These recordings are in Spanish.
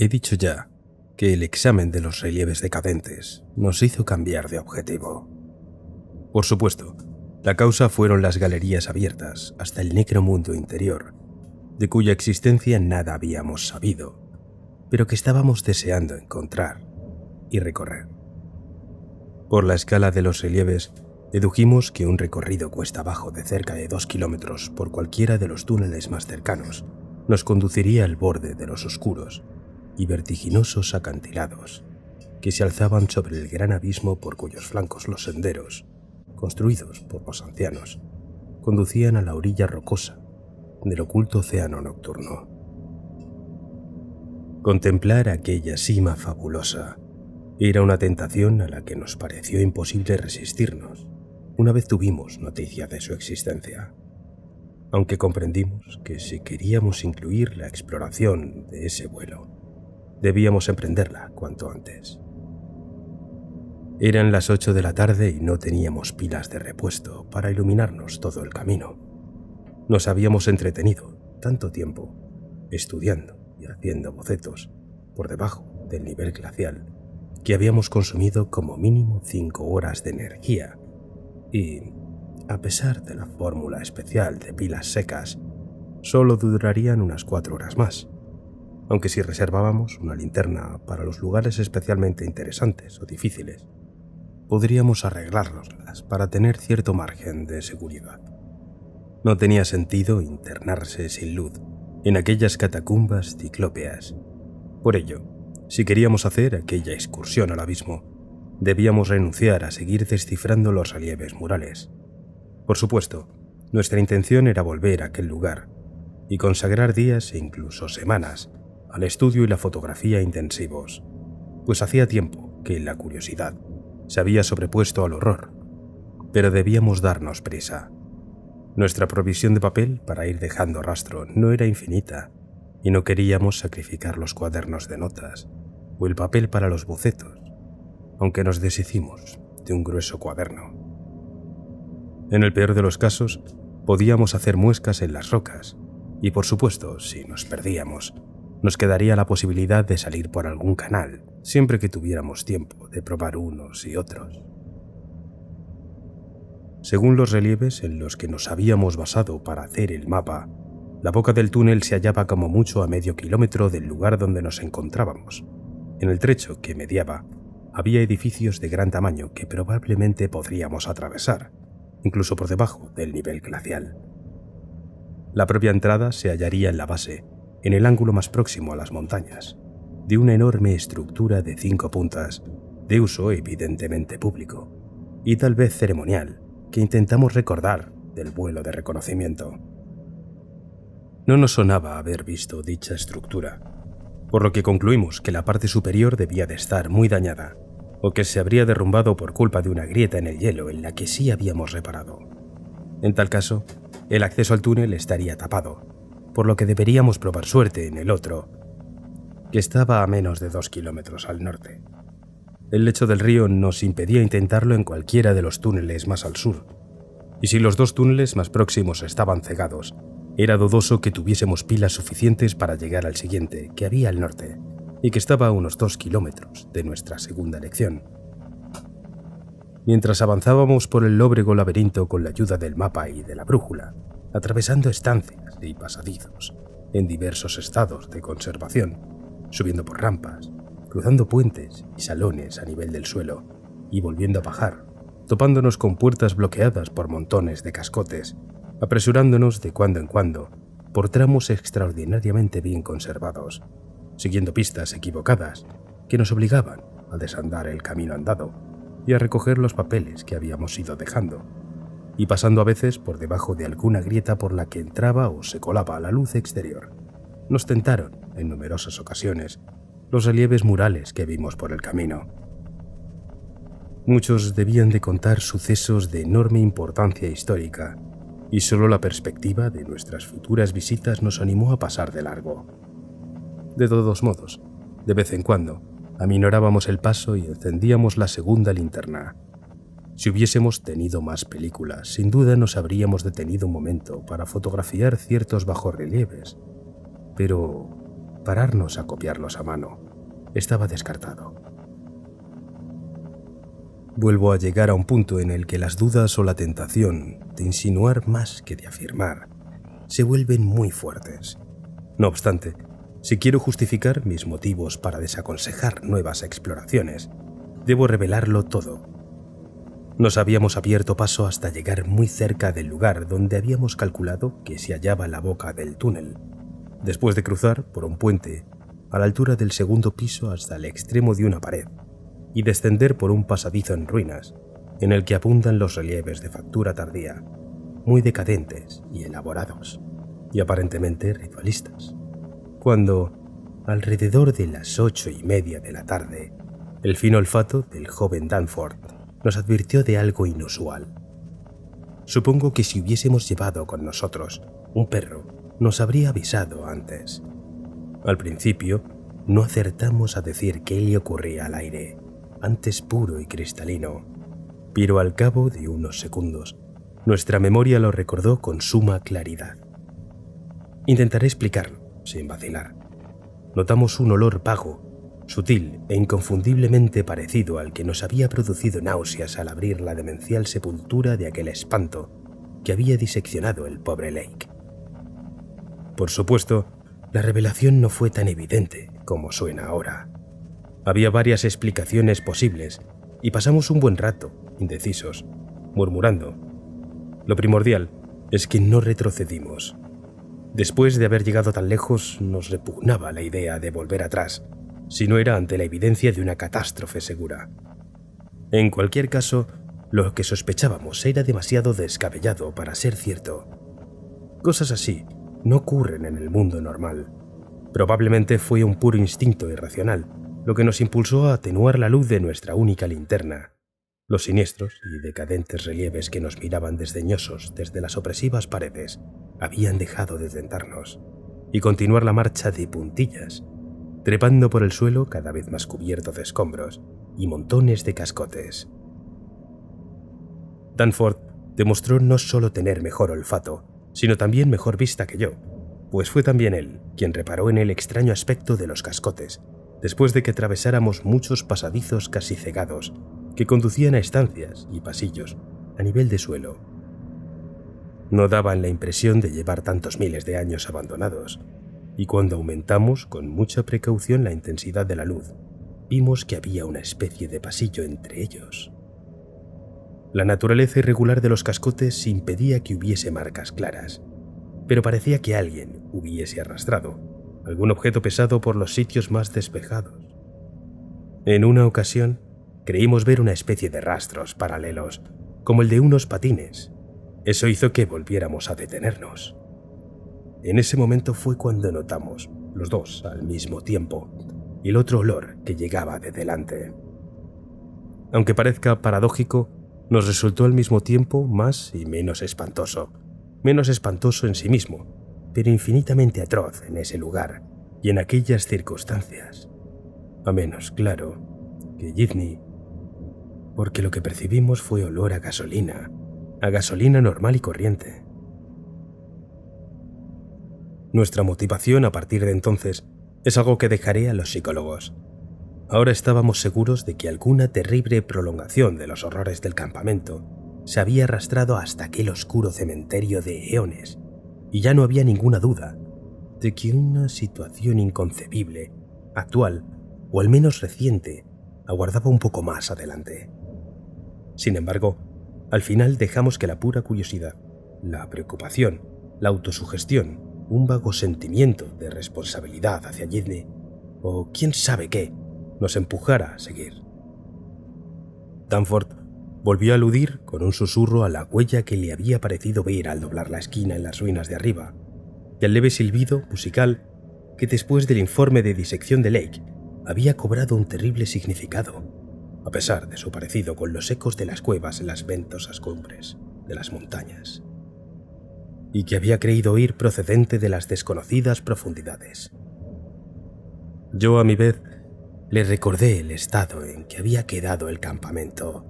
He dicho ya que el examen de los relieves decadentes nos hizo cambiar de objetivo. Por supuesto, la causa fueron las galerías abiertas hasta el negro mundo interior, de cuya existencia nada habíamos sabido, pero que estábamos deseando encontrar y recorrer. Por la escala de los relieves, dedujimos que un recorrido cuesta abajo de cerca de 2 kilómetros por cualquiera de los túneles más cercanos nos conduciría al borde de los oscuros y vertiginosos acantilados que se alzaban sobre el gran abismo por cuyos flancos los senderos, construidos por los ancianos, conducían a la orilla rocosa del oculto océano nocturno. Contemplar aquella cima fabulosa era una tentación a la que nos pareció imposible resistirnos una vez tuvimos noticia de su existencia, aunque comprendimos que si queríamos incluir la exploración de ese vuelo, debíamos emprenderla cuanto antes. Eran las 8 de la tarde y no teníamos pilas de repuesto para iluminarnos todo el camino. Nos habíamos entretenido tanto tiempo estudiando y haciendo bocetos por debajo del nivel glacial que habíamos consumido como mínimo 5 horas de energía y, a pesar de la fórmula especial de pilas secas, solo durarían unas 4 horas más, aunque si reservábamos una linterna para los lugares especialmente interesantes o difíciles, podríamos arreglárnoslas para tener cierto margen de seguridad. No tenía sentido internarse sin luz en aquellas catacumbas ciclópeas. Por ello, si queríamos hacer aquella excursión al abismo, debíamos renunciar a seguir descifrando los relieves murales. Por supuesto, nuestra intención era volver a aquel lugar y consagrar días e incluso semanas al estudio y la fotografía intensivos, pues hacía tiempo que la curiosidad se había sobrepuesto al horror, pero debíamos darnos prisa. Nuestra provisión de papel para ir dejando rastro no era infinita y no queríamos sacrificar los cuadernos de notas o el papel para los bocetos, aunque nos deshicimos de un grueso cuaderno. En el peor de los casos, podíamos hacer muescas en las rocas y, por supuesto, si nos perdíamos, nos quedaría la posibilidad de salir por algún canal siempre que tuviéramos tiempo de probar unos y otros. Según los relieves en los que nos habíamos basado para hacer el mapa, la boca del túnel se hallaba como mucho a medio kilómetro del lugar donde nos encontrábamos. En el trecho que mediaba, había edificios de gran tamaño que probablemente podríamos atravesar, incluso por debajo del nivel glacial. La propia entrada se hallaría en la base, en el ángulo más próximo a las montañas, de una enorme estructura de 5 puntas, de uso evidentemente público, y tal vez ceremonial, que intentamos recordar del vuelo de reconocimiento. No nos sonaba haber visto dicha estructura, por lo que concluimos que la parte superior debía de estar muy dañada, o que se habría derrumbado por culpa de una grieta en el hielo en la que sí habíamos reparado. En tal caso, el acceso al túnel estaría tapado, por lo que deberíamos probar suerte en el otro, que estaba a menos de 2 kilómetros al norte. El lecho del río nos impedía intentarlo en cualquiera de los túneles más al sur, y si los 2 túneles más próximos estaban cegados, era dudoso que tuviésemos pilas suficientes para llegar al siguiente, que había al norte, y que estaba a unos 2 kilómetros de nuestra segunda elección. Mientras avanzábamos por el lóbrego laberinto con la ayuda del mapa y de la brújula, atravesando estancias y pasadizos en diversos estados de conservación, subiendo por rampas, cruzando puentes y salones a nivel del suelo, y volviendo a bajar, topándonos con puertas bloqueadas por montones de cascotes, apresurándonos de cuando en cuando por tramos extraordinariamente bien conservados, siguiendo pistas equivocadas que nos obligaban a desandar el camino andado y a recoger los papeles que habíamos ido dejando, y pasando a veces por debajo de alguna grieta por la que entraba o se colaba la luz exterior. Nos tentaron, en numerosas ocasiones, los relieves murales que vimos por el camino. Muchos debían de contar sucesos de enorme importancia histórica, y solo la perspectiva de nuestras futuras visitas nos animó a pasar de largo. De todos modos, de vez en cuando, aminorábamos el paso y encendíamos la segunda linterna. Si hubiésemos tenido más películas, sin duda nos habríamos detenido un momento para fotografiar ciertos bajorrelieves, pero pararnos a copiarlos a mano estaba descartado. Vuelvo a llegar a un punto en el que las dudas o la tentación de insinuar más que de afirmar se vuelven muy fuertes. No obstante, si quiero justificar mis motivos para desaconsejar nuevas exploraciones, debo revelarlo todo. Nos habíamos abierto paso hasta llegar muy cerca del lugar donde habíamos calculado que se hallaba la boca del túnel, después de cruzar por un puente a la altura del segundo piso hasta el extremo de una pared y descender por un pasadizo en ruinas en el que abundan los relieves de factura tardía, muy decadentes y elaborados, y aparentemente ritualistas. Cuando, alrededor de las 8:30 de la tarde, el fino olfato del joven Danforth nos advirtió de algo inusual. Supongo que si hubiésemos llevado con nosotros un perro, nos habría avisado antes. Al principio, no acertamos a decir qué le ocurría al aire, antes puro y cristalino, pero al cabo de unos segundos, nuestra memoria lo recordó con suma claridad. Intentaré explicarlo, sin vacilar. Notamos un olor vago, sutil e inconfundiblemente parecido al que nos había producido náuseas al abrir la demencial sepultura de aquel espanto que había diseccionado el pobre Lake. Por supuesto, la revelación no fue tan evidente como suena ahora. Había varias explicaciones posibles y pasamos un buen rato, indecisos, murmurando. Lo primordial es que no retrocedimos. Después de haber llegado tan lejos, nos repugnaba la idea de volver atrás, si no era ante la evidencia de una catástrofe segura. En cualquier caso, lo que sospechábamos era demasiado descabellado para ser cierto. Cosas así no ocurren en el mundo normal. Probablemente fue un puro instinto irracional, lo que nos impulsó a atenuar la luz de nuestra única linterna. Los siniestros y decadentes relieves que nos miraban desdeñosos desde las opresivas paredes habían dejado de tentarnos, y continuar la marcha de puntillas, trepando por el suelo cada vez más cubierto de escombros y montones de cascotes. Danforth demostró no solo tener mejor olfato, sino también mejor vista que yo, pues fue también él quien reparó en el extraño aspecto de los cascotes, después de que atravesáramos muchos pasadizos casi cegados que conducían a estancias y pasillos a nivel de suelo. No daban la impresión de llevar tantos miles de años abandonados, y cuando aumentamos con mucha precaución la intensidad de la luz, vimos que había una especie de pasillo entre ellos. La naturaleza irregular de los cascotes impedía que hubiese marcas claras, pero parecía que alguien hubiese arrastrado algún objeto pesado por los sitios más despejados. En una ocasión, creímos ver una especie de rastros paralelos, como el de unos patines. Eso hizo que volviéramos a detenernos. En ese momento fue cuando notamos, los dos al mismo tiempo, el otro olor que llegaba de delante. Aunque parezca paradójico, nos resultó al mismo tiempo más y menos espantoso en sí mismo, pero infinitamente atroz en ese lugar y en aquellas circunstancias. A menos, claro, que Githny, porque lo que percibimos fue olor a gasolina normal y corriente. Nuestra motivación a partir de entonces es algo que dejaré a los psicólogos. Ahora estábamos seguros de que alguna terrible prolongación de los horrores del campamento se había arrastrado hasta aquel oscuro cementerio de eones, y ya no había ninguna duda de que una situación inconcebible, actual o al menos reciente, aguardaba un poco más adelante. Sin embargo, al final dejamos que la pura curiosidad, la preocupación, la autosugestión, un vago sentimiento de responsabilidad hacia Githny, o quién sabe qué, nos empujara a seguir. Danforth volvió a aludir con un susurro a la huella que le había parecido ver al doblar la esquina en las ruinas de arriba, y al leve silbido musical que después del informe de disección de Lake había cobrado un terrible significado, a pesar de su parecido con los ecos de las cuevas en las ventosas cumbres de las montañas, y que había creído oír procedente de las desconocidas profundidades. Yo, a mi vez, le recordé el estado en que había quedado el campamento,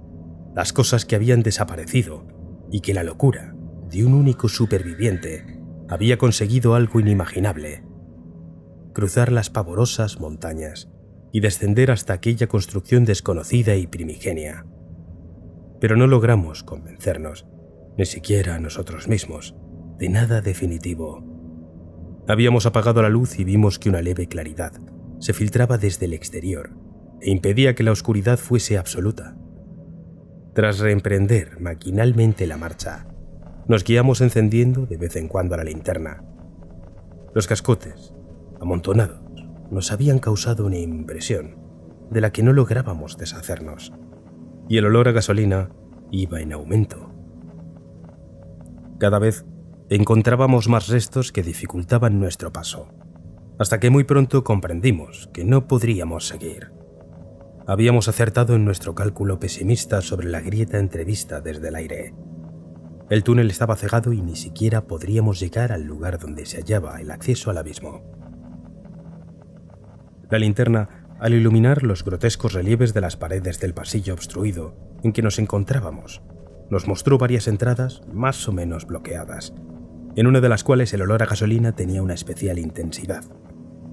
las cosas que habían desaparecido y que la locura de un único superviviente había conseguido algo inimaginable. cruzar las pavorosas montañas y descender hasta aquella construcción desconocida y primigenia. Pero no logramos convencernos, ni siquiera a nosotros mismos, de nada definitivo. Habíamos apagado la luz y vimos que una leve claridad se filtraba desde el exterior e impedía que la oscuridad fuese absoluta. Tras reemprender maquinalmente la marcha, nos guiamos encendiendo de vez en cuando la linterna. Los cascotes, amontonados, nos habían causado una impresión de la que no lográbamos deshacernos, y el olor a gasolina iba en aumento. Cada vez encontrábamos más restos que dificultaban nuestro paso, hasta que muy pronto comprendimos que no podríamos seguir. Habíamos acertado en nuestro cálculo pesimista sobre la grieta entrevista desde el aire. El túnel estaba cegado y ni siquiera podríamos llegar al lugar donde se hallaba el acceso al abismo. La linterna, al iluminar los grotescos relieves de las paredes del pasillo obstruido en que nos encontrábamos, nos mostró varias entradas más o menos bloqueadas, en una de las cuales el olor a gasolina tenía una especial intensidad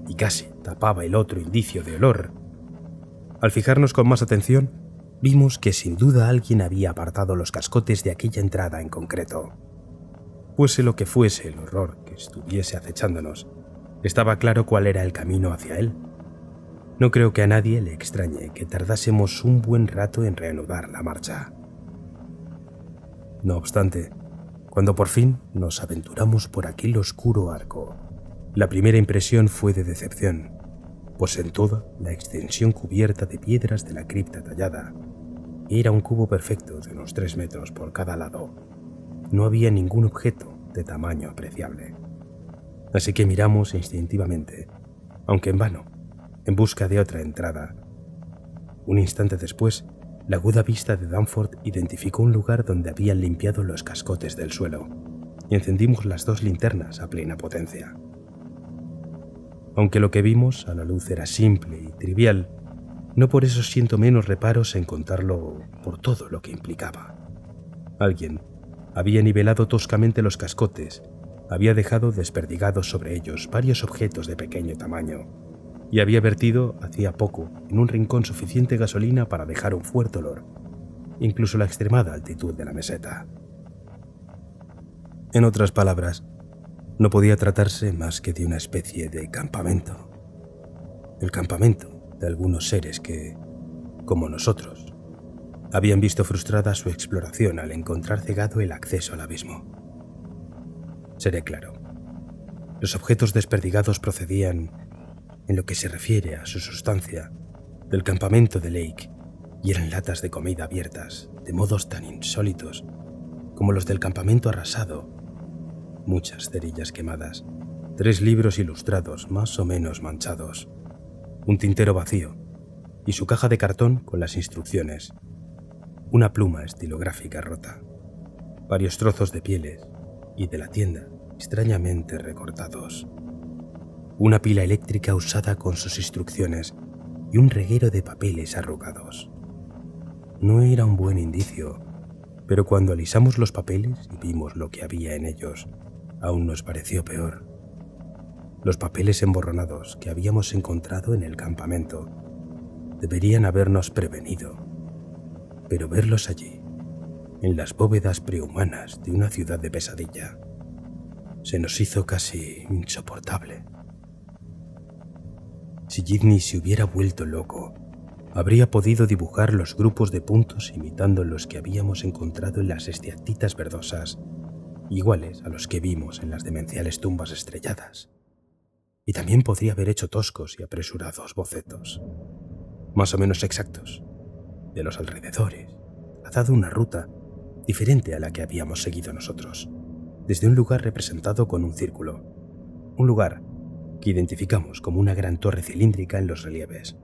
y casi tapaba el otro indicio de olor. Al fijarnos con más atención, vimos que sin duda alguien había apartado los cascotes de aquella entrada en concreto. Fuese lo que fuese el horror que estuviese acechándonos, estaba claro cuál era el camino hacia él. No creo que a nadie le extrañe que tardásemos un buen rato en reanudar la marcha. No obstante, cuando por fin nos aventuramos por aquel oscuro arco, la primera impresión fue de decepción, pues en toda la extensión cubierta de piedras de la cripta tallada, era un cubo perfecto de unos 3 metros por cada lado. No había ningún objeto de tamaño apreciable. Así que miramos instintivamente, aunque en vano, en busca de otra entrada. Un instante después, la aguda vista de Danforth identificó un lugar donde habían limpiado los cascotes del suelo, y encendimos las 2 linternas a plena potencia. Aunque lo que vimos a la luz era simple y trivial, no por eso siento menos reparos en contarlo por todo lo que implicaba. Alguien había nivelado toscamente los cascotes, había dejado desperdigados sobre ellos varios objetos de pequeño tamaño, y había vertido hacía poco en un rincón suficiente gasolina para dejar un fuerte olor, incluso la extremada altitud de la meseta. En otras palabras, no podía tratarse más que de una especie de campamento. El campamento de algunos seres que, como nosotros, habían visto frustrada su exploración al encontrar cegado el acceso al abismo. Seré claro, los objetos desperdigados procedían, en lo que se refiere a su sustancia, del campamento de Lake, y eran latas de comida abiertas de modos tan insólitos como los del campamento arrasado. Muchas cerillas quemadas, 3 libros ilustrados más o menos manchados, un tintero vacío y su caja de cartón con las instrucciones, una pluma estilográfica rota, varios trozos de pieles y de la tienda extrañamente recortados, una pila eléctrica usada con sus instrucciones y un reguero de papeles arrugados. No era un buen indicio, pero cuando alisamos los papeles y vimos lo que había en ellos, aún nos pareció peor. Los papeles emborronados que habíamos encontrado en el campamento deberían habernos prevenido, pero verlos allí, en las bóvedas prehumanas de una ciudad de pesadilla, se nos hizo casi insoportable. Si Gidney se hubiera vuelto loco, habría podido dibujar los grupos de puntos imitando los que habíamos encontrado en las estiactitas verdosas, iguales a los que vimos en las demenciales tumbas estrelladas. Y también podría haber hecho toscos y apresurados bocetos, más o menos exactos, de los alrededores, trazado una ruta diferente a la que habíamos seguido nosotros, desde un lugar representado con un círculo, un lugar que identificamos como una gran torre cilíndrica en los relieves,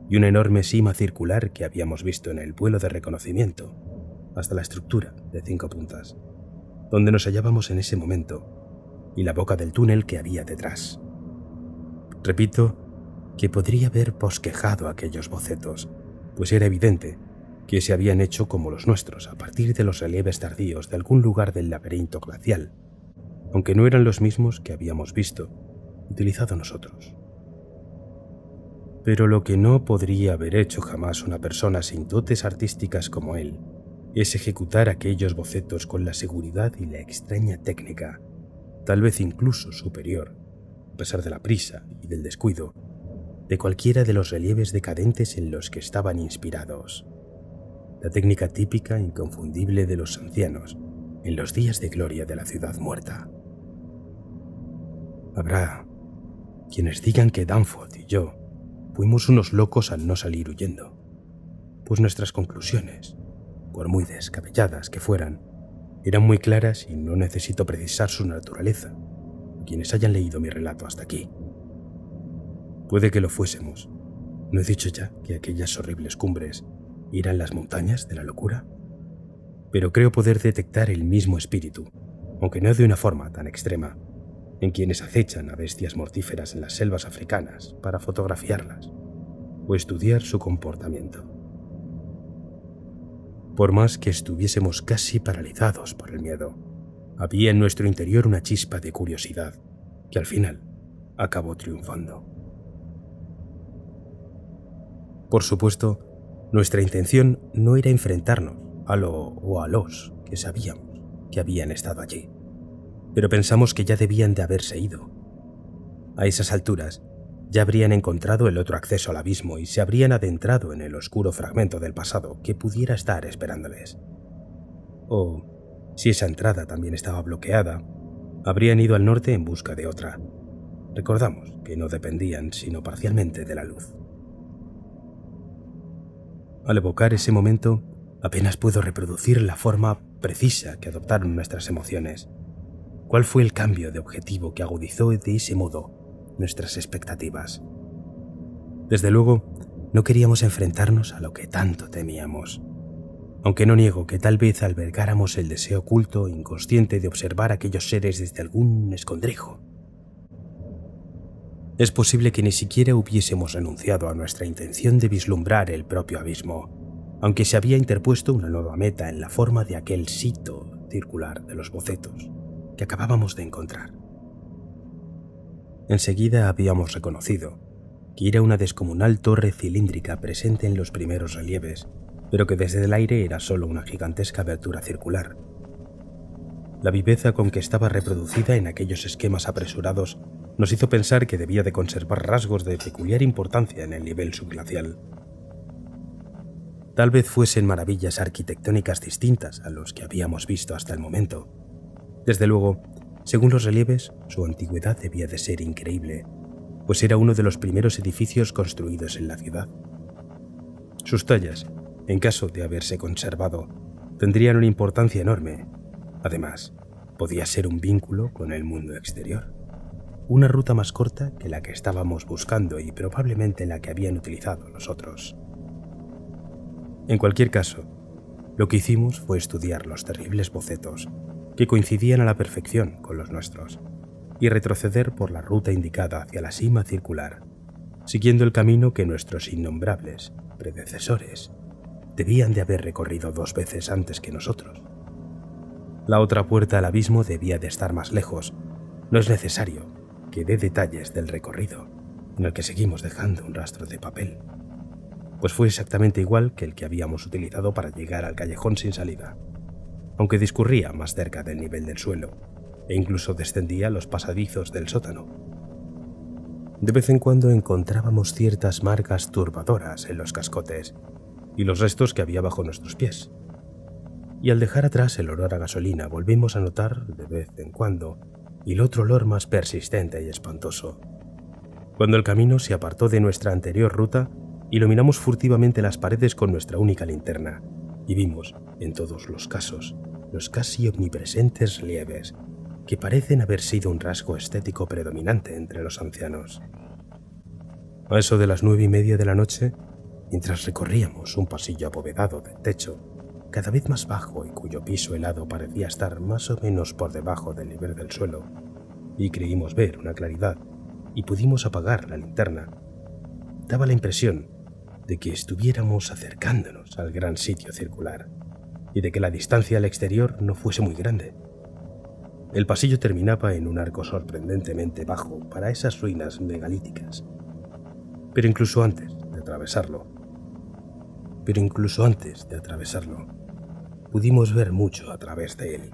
y una enorme cima circular que habíamos visto en el vuelo de reconocimiento, hasta la estructura de 5 puntas, donde nos hallábamos en ese momento, y la boca del túnel que había detrás. Repito que podría haber bosquejado aquellos bocetos, pues era evidente que se habían hecho como los nuestros a partir de los relieves tardíos de algún lugar del laberinto glacial, aunque no eran los mismos que habíamos visto, utilizado nosotros Pero lo que no podría haber hecho jamás una persona sin dotes artísticas como él es ejecutar aquellos bocetos con la seguridad y la extraña técnica, tal vez incluso superior, a pesar de la prisa y del descuido, de cualquiera de los relieves decadentes en los que estaban inspirados. La técnica típica e inconfundible de los ancianos en los días de gloria de la ciudad muerta. Habrá quienes digan que Danforth y yo fuimos unos locos al no salir huyendo, pues nuestras conclusiones, por muy descabelladas que fueran, eran muy claras y no necesito precisar su naturaleza a quienes hayan leído mi relato hasta aquí. Puede que lo fuésemos. ¿No he dicho ya que aquellas horribles cumbres eran las montañas de la locura? Pero creo poder detectar el mismo espíritu, aunque no de una forma tan extrema, en quienes acechan a bestias mortíferas en las selvas africanas para fotografiarlas o estudiar su comportamiento. Por más que estuviésemos casi paralizados por el miedo, había en nuestro interior una chispa de curiosidad que al final acabó triunfando. Por supuesto, nuestra intención no era enfrentarnos a lo o a los que sabíamos que habían estado allí, pero pensamos que ya debían de haberse ido. A esas alturas, ya habrían encontrado el otro acceso al abismo y se habrían adentrado en el oscuro fragmento del pasado que pudiera estar esperándoles. O, si esa entrada también estaba bloqueada, habrían ido al norte en busca de otra. Recordamos que no dependían sino parcialmente de la luz. Al evocar ese momento, apenas puedo reproducir la forma precisa que adoptaron nuestras emociones. ¿Cuál fue el cambio de objetivo que agudizó de ese modo nuestras expectativas? Desde luego, no queríamos enfrentarnos a lo que tanto temíamos, aunque no niego que tal vez albergáramos el deseo oculto e inconsciente de observar a aquellos seres desde algún escondrijo. Es posible que ni siquiera hubiésemos renunciado a nuestra intención de vislumbrar el propio abismo, aunque se había interpuesto una nueva meta en la forma de aquel sitio circular de los bocetos que acabábamos de encontrar. Enseguida habíamos reconocido que era una descomunal torre cilíndrica presente en los primeros relieves, pero que desde el aire era solo una gigantesca abertura circular. La viveza con que estaba reproducida en aquellos esquemas apresurados nos hizo pensar que debía de conservar rasgos de peculiar importancia en el nivel subglacial. Tal vez fuesen maravillas arquitectónicas distintas a los que habíamos visto hasta el momento. Desde luego, según los relieves, su antigüedad debía de ser increíble, pues era uno de los primeros edificios construidos en la ciudad. Sus tallas, en caso de haberse conservado, tendrían una importancia enorme. Además, podía ser un vínculo con el mundo exterior. Una ruta más corta que la que estábamos buscando y probablemente la que habían utilizado los otros. En cualquier caso, lo que hicimos fue estudiar los terribles bocetos, que coincidían a la perfección con los nuestros, y retroceder por la ruta indicada hacia la cima circular, siguiendo el camino que nuestros innombrables predecesores debían de haber recorrido 2 veces antes que nosotros. La otra puerta al abismo debía de estar más lejos. No es necesario que dé detalles del recorrido, en el que seguimos dejando un rastro de papel, pues fue exactamente igual que el que habíamos utilizado para llegar al callejón sin salida, aunque discurría más cerca del nivel del suelo e incluso descendía los pasadizos del sótano. De vez en cuando encontrábamos ciertas marcas turbadoras en los cascotes y los restos que había bajo nuestros pies, y al dejar atrás el olor a gasolina volvimos a notar de vez en cuando el otro olor más persistente y espantoso. Cuando el camino se apartó de nuestra anterior ruta, iluminamos furtivamente las paredes con nuestra única linterna y vimos, en todos los casos, los casi omnipresentes relieves que parecen haber sido un rasgo estético predominante entre los ancianos. A eso de las 9:30 de la noche, mientras recorríamos un pasillo abovedado del techo, cada vez más bajo y cuyo piso helado parecía estar más o menos por debajo del nivel del suelo, y creímos ver una claridad y pudimos apagar la linterna, daba la impresión de que estuviéramos acercándonos al gran sitio circular y de que la distancia al exterior no fuese muy grande. El pasillo terminaba en un arco sorprendentemente bajo para esas ruinas megalíticas. Pero incluso antes de atravesarlo, pudimos ver mucho a través de él.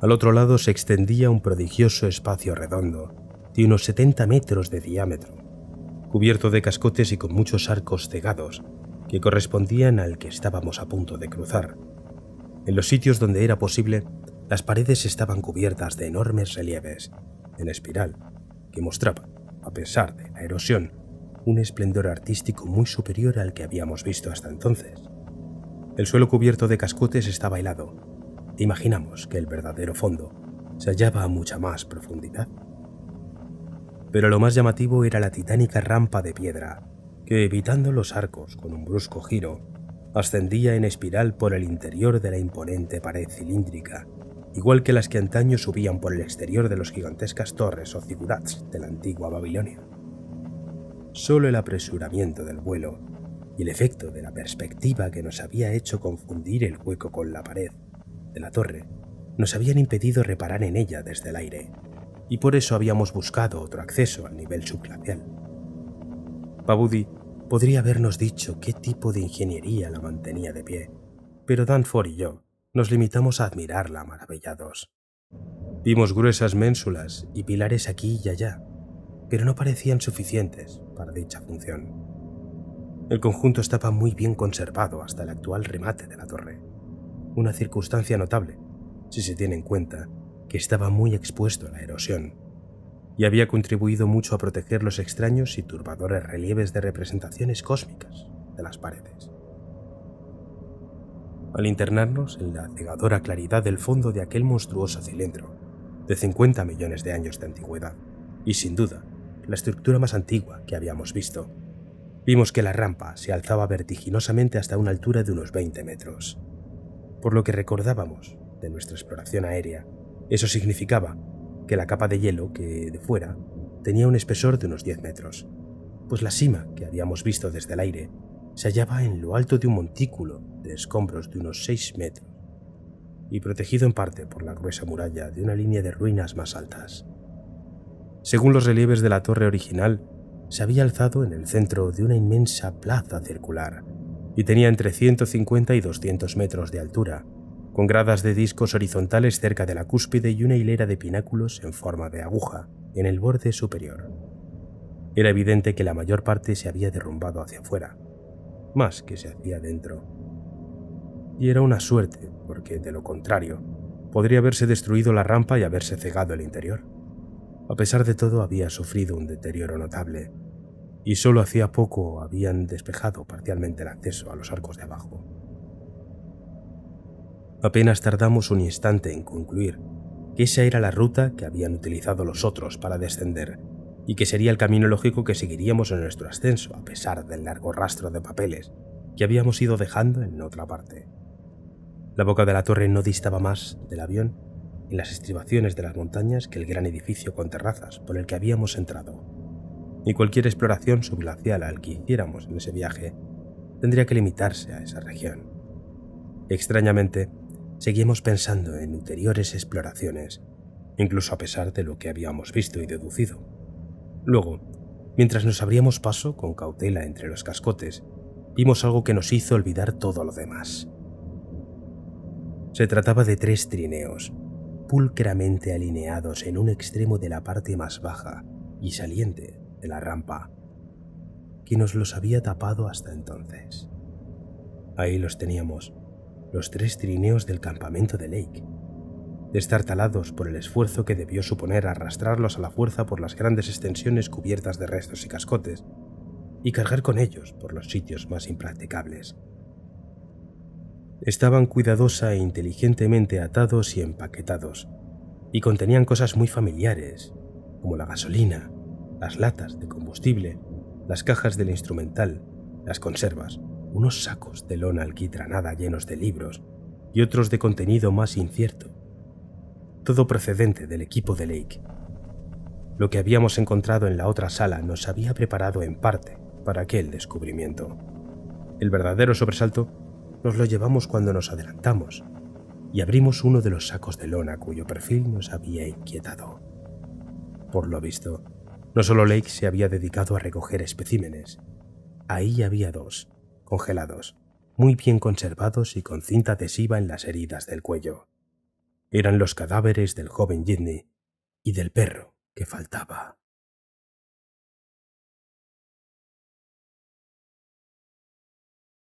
Al otro lado se extendía un prodigioso espacio redondo de unos 70 metros de diámetro, cubierto de cascotes y con muchos arcos cegados que correspondían al que estábamos a punto de cruzar. En los sitios donde era posible, las paredes estaban cubiertas de enormes relieves en espiral que mostraban, a pesar de la erosión, un esplendor artístico muy superior al que habíamos visto hasta entonces. El suelo cubierto de cascotes estaba helado e imaginamos que el verdadero fondo se hallaba a mucha más profundidad. Pero lo más llamativo era la titánica rampa de piedra que, evitando los arcos con un brusco giro, ascendía en espiral por el interior de la imponente pared cilíndrica, igual que las que antaño subían por el exterior de las gigantescas torres o zigurats de la antigua Babilonia. Solo el apresuramiento del vuelo y el efecto de la perspectiva que nos había hecho confundir el hueco con la pared de la torre nos habían impedido reparar en ella desde el aire, y por eso habíamos buscado otro acceso al nivel subglacial. Pabudi podría habernos dicho qué tipo de ingeniería la mantenía de pie, pero Danforth y yo nos limitamos a admirarla maravillados. Vimos gruesas ménsulas y pilares aquí y allá, pero no parecían suficientes para dicha función. El conjunto estaba muy bien conservado hasta el actual remate de la torre, una circunstancia notable si se tiene en cuenta que estaba muy expuesto a la erosión y había contribuido mucho a proteger los extraños y turbadores relieves de representaciones cósmicas de las paredes. Al internarnos en la cegadora claridad del fondo de aquel monstruoso cilindro de 50 millones de años de antigüedad, y sin duda la estructura más antigua que habíamos visto, vimos que la rampa se alzaba vertiginosamente hasta una altura de unos 20 metros. Por lo que recordábamos de nuestra exploración aérea, eso significaba que la capa de hielo que de fuera tenía un espesor de unos 10 metros, pues la cima que habíamos visto desde el aire se hallaba en lo alto de un montículo de escombros de unos 6 metros y protegido en parte por la gruesa muralla de una línea de ruinas más altas. Según los relieves de la torre original, se había alzado en el centro de una inmensa plaza circular y tenía entre 150 y 200 metros de altura, con gradas de discos horizontales cerca de la cúspide y una hilera de pináculos en forma de aguja en el borde superior. Era evidente que la mayor parte se había derrumbado hacia afuera, más que se hacía dentro. Y era una suerte, porque de lo contrario, podría haberse destruido la rampa y haberse cegado el interior. A pesar de todo, había sufrido un deterioro notable, y solo hacía poco habían despejado parcialmente el acceso a los arcos de abajo. Apenas tardamos un instante en concluir que esa era la ruta que habían utilizado los otros para descender, y que sería el camino lógico que seguiríamos en nuestro ascenso, a pesar del largo rastro de papeles que habíamos ido dejando en otra parte. La boca de la torre no distaba más del avión en las estribaciones de las montañas que el gran edificio con terrazas por el que habíamos entrado, y cualquier exploración subglacial al que hiciéramos en ese viaje tendría que limitarse a esa región. Extrañamente, seguíamos pensando en ulteriores exploraciones, incluso a pesar de lo que habíamos visto y deducido. Luego, mientras nos abríamos paso con cautela entre los cascotes, vimos algo que nos hizo olvidar todo lo demás. Se trataba de 3 trineos, pulcramente alineados en un extremo de la parte más baja y saliente de la rampa, que nos los había tapado hasta entonces. Ahí los teníamos, los 3 trineos del campamento de Lake, destartalados por el esfuerzo que debió suponer arrastrarlos a la fuerza por las grandes extensiones cubiertas de restos y cascotes, y cargar con ellos por los sitios más impracticables. Estaban cuidadosa e inteligentemente atados y empaquetados, y contenían cosas muy familiares, como la gasolina, las latas de combustible, las cajas del instrumental, las conservas, unos sacos de lona alquitranada llenos de libros y otros de contenido más incierto, todo procedente del equipo de Lake. Lo que habíamos encontrado en la otra sala nos había preparado en parte para aquel descubrimiento. El verdadero sobresalto nos lo llevamos cuando nos adelantamos y abrimos uno de los sacos de lona cuyo perfil nos había inquietado. Por lo visto, No solo Lake se había dedicado a recoger especímenes. Ahí había 2, congelados, muy bien conservados y con cinta adhesiva en las heridas del cuello. Eran los cadáveres del joven Jitney y del perro que faltaba.